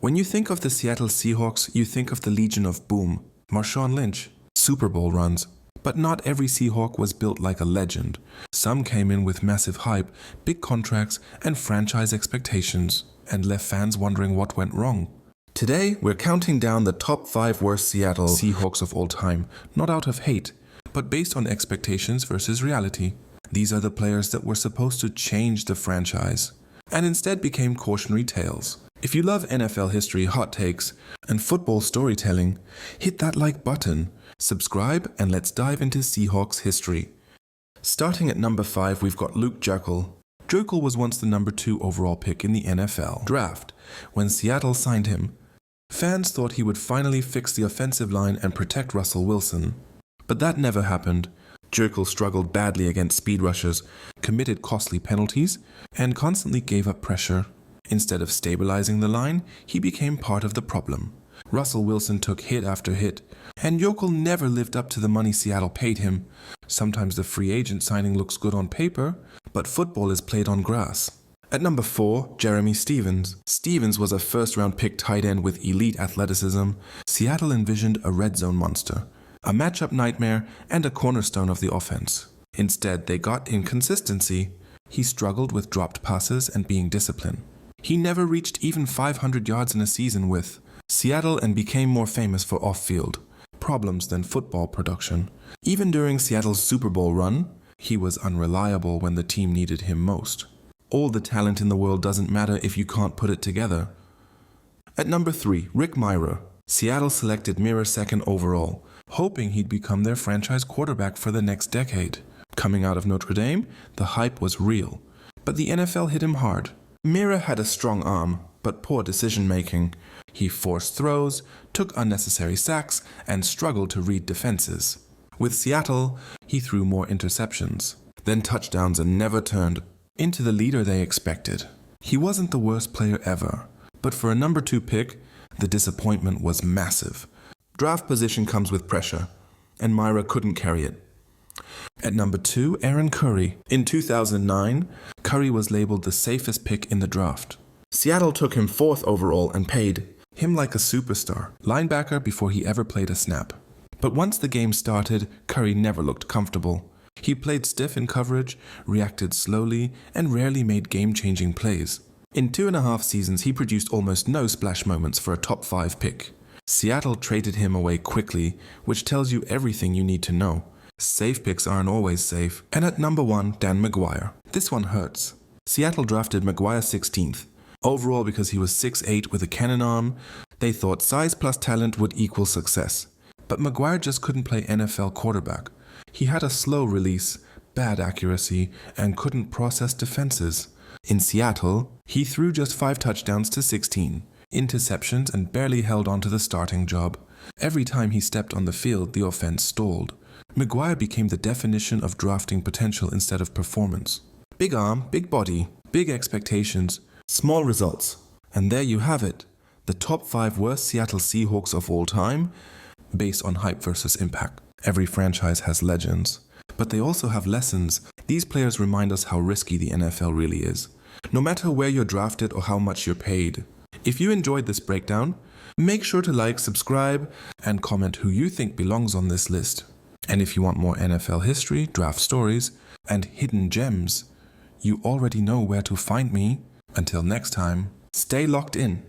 When you think of the Seattle Seahawks, you think of the Legion of Boom, Marshawn Lynch, Super Bowl runs. But not every Seahawk was built like a legend. Some came in with massive hype, big contracts, and franchise expectations, and left fans wondering what went wrong. Today, we're counting down the top 5 worst Seattle Seahawks of all time, not out of hate, but based on expectations versus reality. These are the players that were supposed to change the franchise, and instead became cautionary tales. If you love NFL history, hot takes, and football storytelling, hit that like button, subscribe, and let's dive into Seahawks history. Starting at number 5, we've got Luke Joeckel. Joeckel was once the number 2 overall pick in the NFL draft. When Seattle signed him, fans thought he would finally fix the offensive line and protect Russell Wilson. But that never happened. Joeckel struggled badly against speed rushers, committed costly penalties, and constantly gave up pressure. Instead of stabilizing the line, he became part of the problem. Russell Wilson took hit after hit, and Joeckel never lived up to the money Seattle paid him. Sometimes the free agent signing looks good on paper, but football is played on grass. At number 4, Jeremy Stevens. Stevens was a first-round pick tight end with elite athleticism. Seattle envisioned a red zone monster, a matchup nightmare, and a cornerstone of the offense. Instead, they got inconsistency. He struggled with dropped passes and being disciplined. He never reached even 500 yards in a season with Seattle and became more famous for off-field problems than football production. Even during Seattle's Super Bowl run, he was unreliable when the team needed him most. All the talent in the world doesn't matter if you can't put it together. At number 3, Rick Myra. Seattle selected Myra 2nd overall, hoping he'd become their franchise quarterback for the next decade. Coming out of Notre Dame, the hype was real, but the NFL hit him hard. Myra had a strong arm, but poor decision-making. He forced throws, took unnecessary sacks, and struggled to read defenses. With Seattle, he threw more interceptions, then touchdowns, and never turned into the leader they expected. He wasn't the worst player ever, but for a number 2 pick, the disappointment was massive. Draft position comes with pressure, and Myra couldn't carry it. At number 2, Aaron Curry. In 2009, Curry was labeled the safest pick in the draft. Seattle took him 4th overall and paid him like a superstar, linebacker before he ever played a snap. But once the game started, Curry never looked comfortable. He played stiff in coverage, reacted slowly, and rarely made game-changing plays. In 2.5 seasons, he produced almost no splash moments for a top 5 pick. Seattle traded him away quickly, which tells you everything you need to know. Safe picks aren't always safe. And at number 1, Dan McGuire. This one hurts. Seattle drafted McGuire 16th. Overall, because he was 6'8" with a cannon arm, they thought size plus talent would equal success. But McGuire just couldn't play NFL quarterback. He had a slow release, bad accuracy, and couldn't process defenses. In Seattle, he threw just 5 touchdowns to 16 interceptions and barely held on to the starting job. Every time he stepped on the field, the offense stalled. McGuire became the definition of drafting potential instead of performance. Big arm, big body, big expectations, small results. And there you have it, the top 5 worst Seattle Seahawks of all time, based on hype versus impact. Every franchise has legends, but they also have lessons. These players remind us how risky the NFL really is, no matter where you're drafted or how much you're paid. If you enjoyed this breakdown, make sure to like, subscribe, and comment who you think belongs on this list. And if you want more NFL history, draft stories, and hidden gems, you already know where to find me. Until next time, stay locked in.